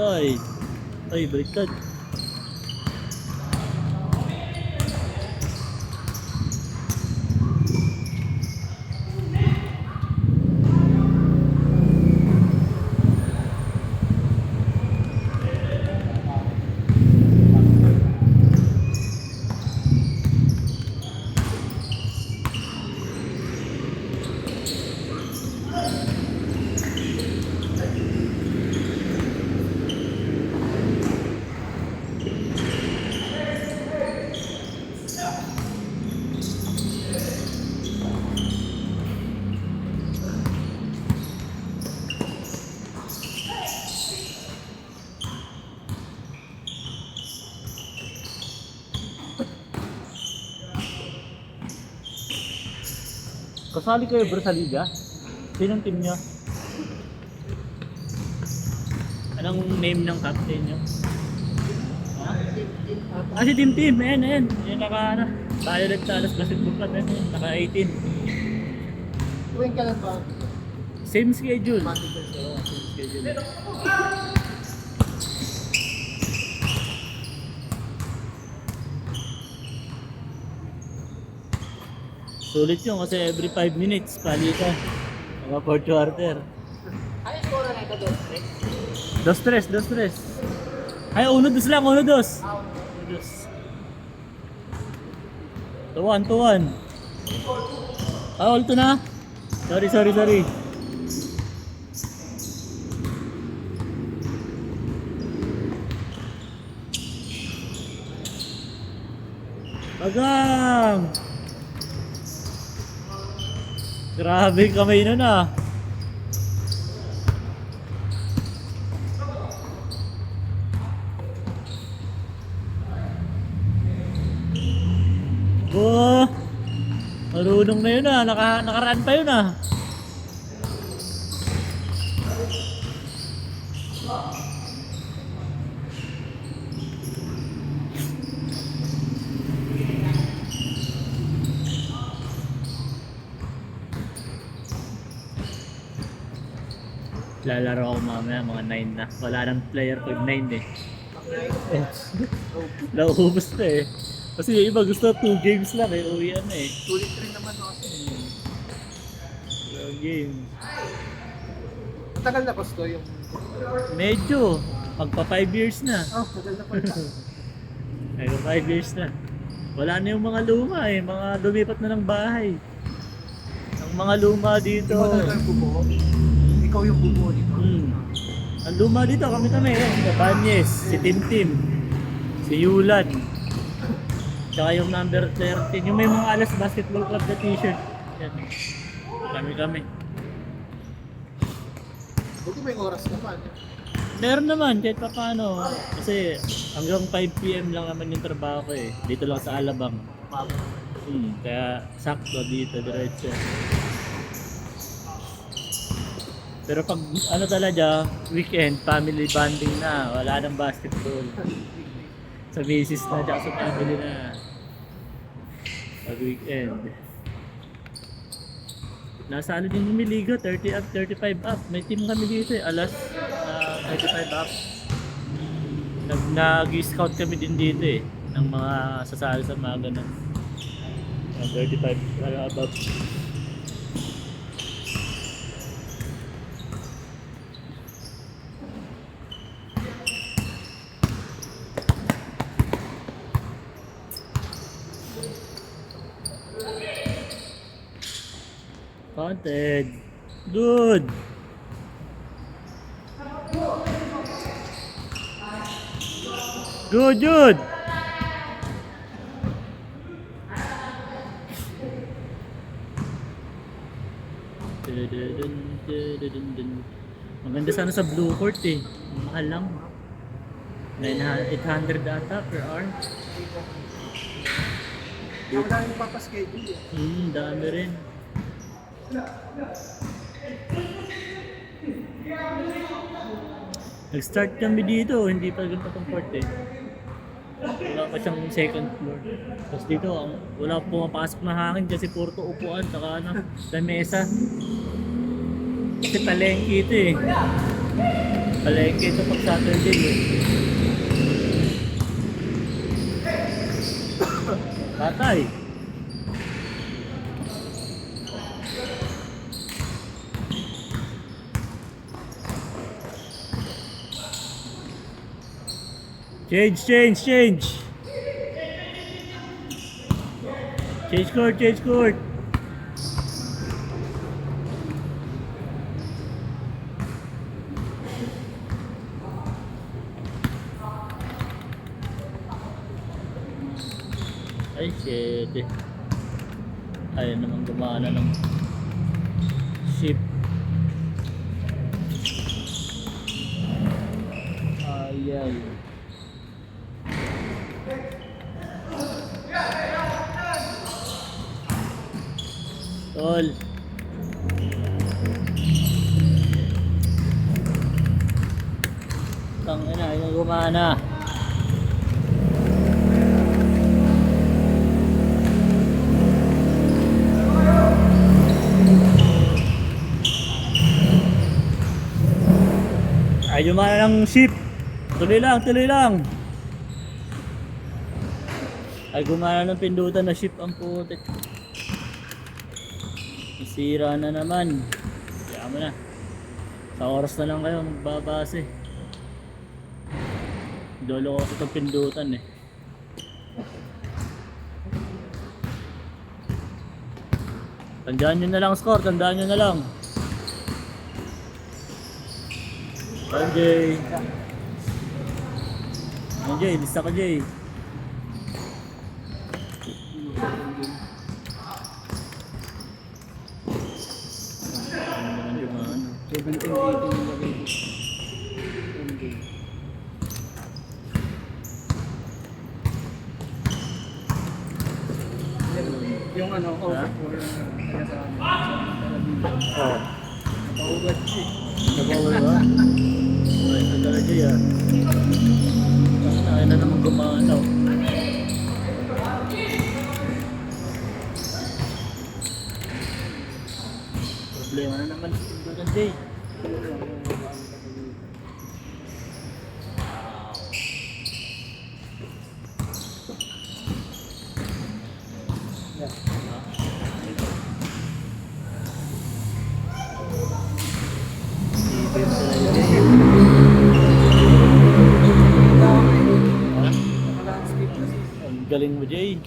Ay. Ay, baliktad. Kasali kayo bro sa liga? Sinong team nyo? Anong name ng captain nyo? Ha? Ah, si Team Team! Ayan, ayan. Yung naka ano, Violet Salas Basketball Club. Ayan, ayan. Naka 18. Tuwing ka lang ba? Same schedule. Matic ka siya. Oo, same schedule. Sulit yun kasi every 5 minutes palitan. Mga 4 quarter. Ano yung score na ito, Dos? 2-3, 2-3. Ay, 1-2 lang, 1-2. 1-2. 2-1. Ah, all to na. Sorry. Bagang! Grabe kamay nun ah. Oh, marunong na yun ah. Nakaraan pa yun ah. Lalaro ako mamaya mga 9 na. Wala nang player pag 9 eh. Nauubos na eh. Kasi yung iba gusto 2 games lang eh. Uwian na eh. Sulit rin naman ako. 2 games. Tagal na gusto yung... Medyo. Magpa 5 years na. Oh, tagal na pala. Magpa 5 years na. Wala na yung mga luma eh. Mga lumipat na ng bahay. Ang mga luma dito. Ikaw talaga yung bubuo? Ikaw yung bubuo dito? Ang luma dito kami. Si Banyes, si Tim, si Yulan. Tsaka yung number 13. Yung may mga Alas Basketball Club na t-shirt. Yan. Kami. Buti may oras ka pa. Meron naman kahit pa paano. Kasi hanggang 5 PM lang naman yung trabaho ko eh. Dito lang sa Alabang. Kaya sakto dito, diretso. Pero pag ano talaga, weekend, family bonding na, wala nang basketball. Sa misis na, tsaka sa family na. Pag weekend. Nasa ano din yung Miliga, 30 up, 35 up. May team kami dito eh, Alas 35 up. Nag-scout kami din dito eh, ng mga sasali sa mga ganun. 35 above. Counted. Good. Good. Maganda sana sa blue court eh. Mahal lang. 800 ata per hour. Ang dami papaschedule eh. Dami rin. Nag-start kami dito, hindi pa ganito itong court eh. Wala pa siyang second floor. Tapos dito, wala pumapasok na hangin kasi puro to upuan, saka lamesa. Kasi palengke ito eh. Palengke ito pag Saturday eh. Tatay. Change, change, change. Change court, change court. Ay, shit. Ayaw naman gumana ng ship. Ay, ay. Tol. Tangina, ayaw gumana. Ay, lumana ng ship. Tuloy lang, tuloy lang. Ay, gumana ng pindutan na ship ang putik. Isira na naman. Kaya mo na. Sa oras na lang kayo magbabase. Dolo ko sa itong pindutan eh. Tandaan nyo na lang score, tandaan nyo na lang. Jay. Jay, lista ka Jay. Ano naman yung mga ano. 17, 18 yung lagay dito. Yung ano, over for kaya sa Oh. Paugat siya. Nabawal ba? Ay, tagal Jay ah. Ay na naman gumanaw. Problema na naman sa pindutan Jay. Ang galing mo Jay.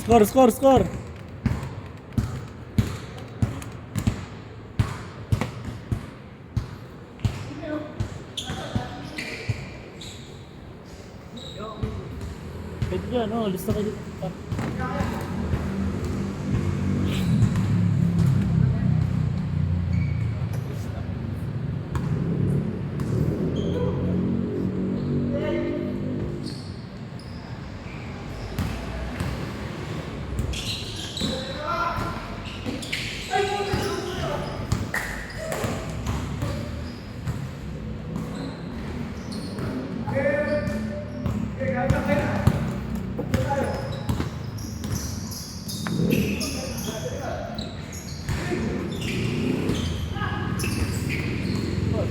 Score, score, score. Pwede dyan, oh, lista kayo dito.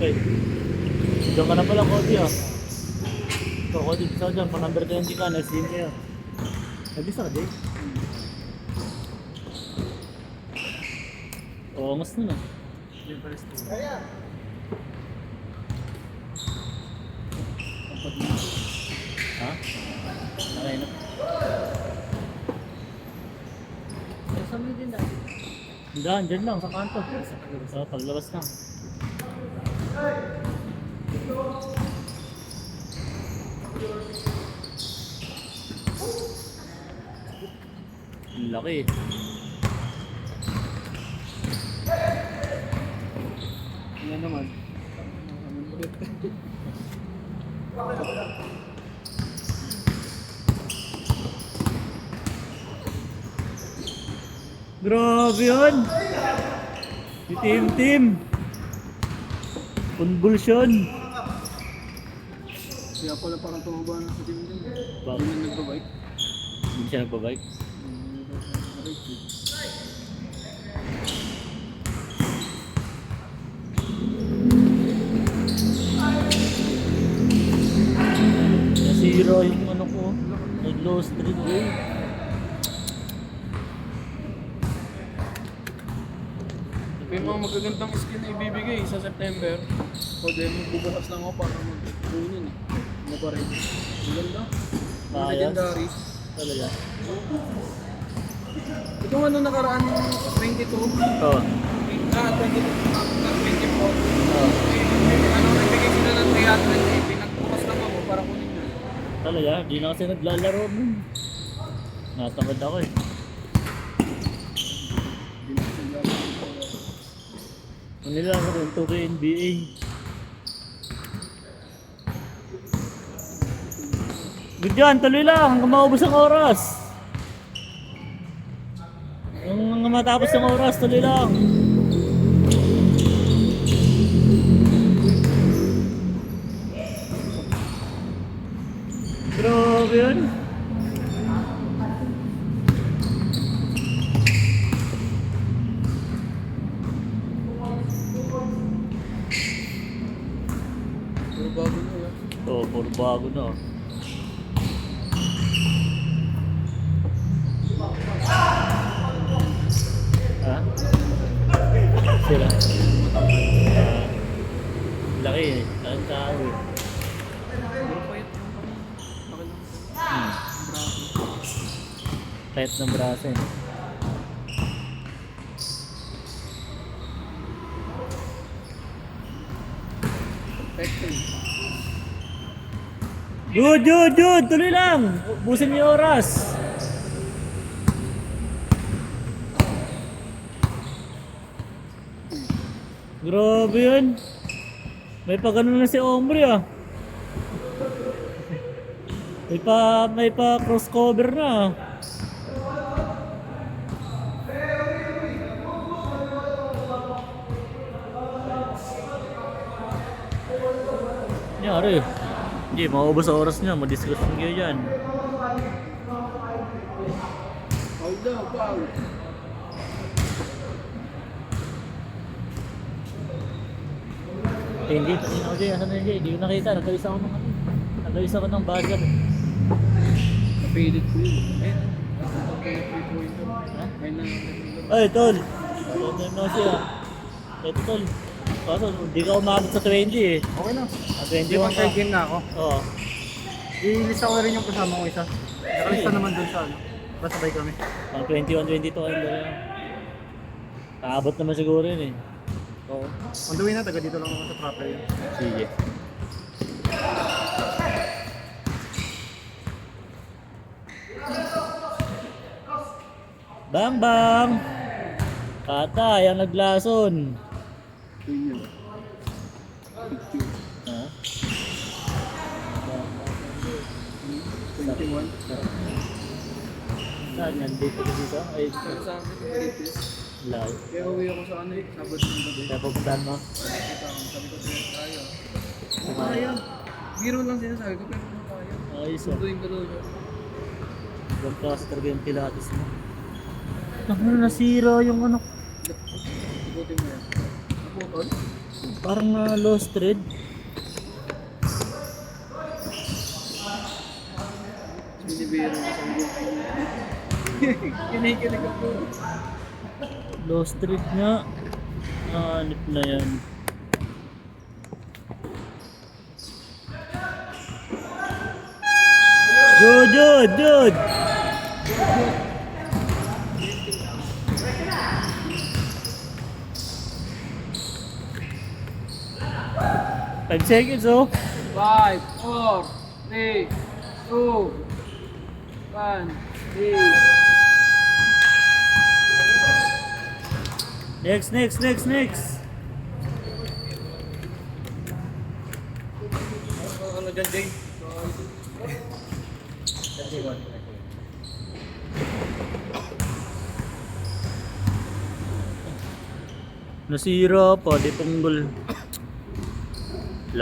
Okay. Diyan ka na pala, Cody ah. Ito, Cody, isa dyan. Pa number 20 ka, na-sim kayo. Nag-isa ka, Jay? Oo, mas nun ah. Kaya! Ha? Okay na. Sa may din dahil. Diyan, dyan lang, sa kanto. Sa paglabas na. Ang laki. Yan naman. Grabe yun. Si Tim. Convulsion. Kaya pala parang tumaba na sa team din. Bakit? Hindi na nagbabike. Hindi siya nagbabike. Nasira yung ano ko. Nag-low street eh. May mga magagandang skin na ibibigay sa September. O din, magbubukas lang ako para mag-kunin eh. Ano pa rin? Ang ganda. Mga Ayos. legendary. Talaga. Itong ano nakaraan yung 22. Oo. 22. 24. Oo. Ano, nagbigay sila ng 300 eh. Pinagbukas lang ako para kunin nyo. Talaga, di na kasi naglalaro nun. Natamad ako eh. Ano nila ako rin, 2K NBA. Good yan, tuloy lang hanggang maubos ang oras. Hanggang matapos ang oras, tuloy lang. Grabe yun. Puro bago na yan. Oo, puro bago na. Ha? Sila? Laki eh. Laking tao eh. Puro payat yung laki lang. Kahit ng braso eh. Effective. Good! Tuloy lang! Busin niyo yung oras. Grabe yun. May pa ganun na si Ombre ah. May pa cross cover na. Nyari. Hindi, maubos sa oras niya. Madiscussion kayo dyan. Foul daw, foul. Hindi ako dyan. Asan na yun? Hindi ko nakita. Nagkalis ako ng buzzer. Napilit ko yun. Eh, okay, 3 point. Ha? May na. Ay, tol. Ano na siya? Ito, tol. Kaso, hindi ka umabot sa 20 eh. Okay lang. 21 ka. game na ako. Oo. I-list ako na rin yung kasama ko isa. Nakalista naman dun sa ano. Basabay kami. Pang 21, 22 kayo dalawa. Kaabot naman siguro yun eh. Oo. On the way na, taga dito lang naman sa proper yun. Sige. Bang! Patay ang naglason. Ito yun. Ha? 21. Saan? Nandito ka dito? Ay, Pero sa akin, latest. layo. Kaya uwi ako sa ano eh, Sabado ng gabi. Kaya pupuntahan mo? Nakita ko, sabi ko sa'yo, tayo. Kumain. Kaya. Biro lang sinasabi ko, pero kung kaya. Ayos ah. Sunduin ko daw siya. Ibang klase talaga yung pilates mo. Ano, nasira yung ano. Ikutin mo yan. Naputol? Parang lost thread. Binibiro ko sa buhay. Kinikilig ako. Lost thread nga. Hanip na yan. Jud! 5 seconds oh. 5, 4, 3, 2, 1, 3. Next. Ano dyan, Jay? Nasira pa, di panggol.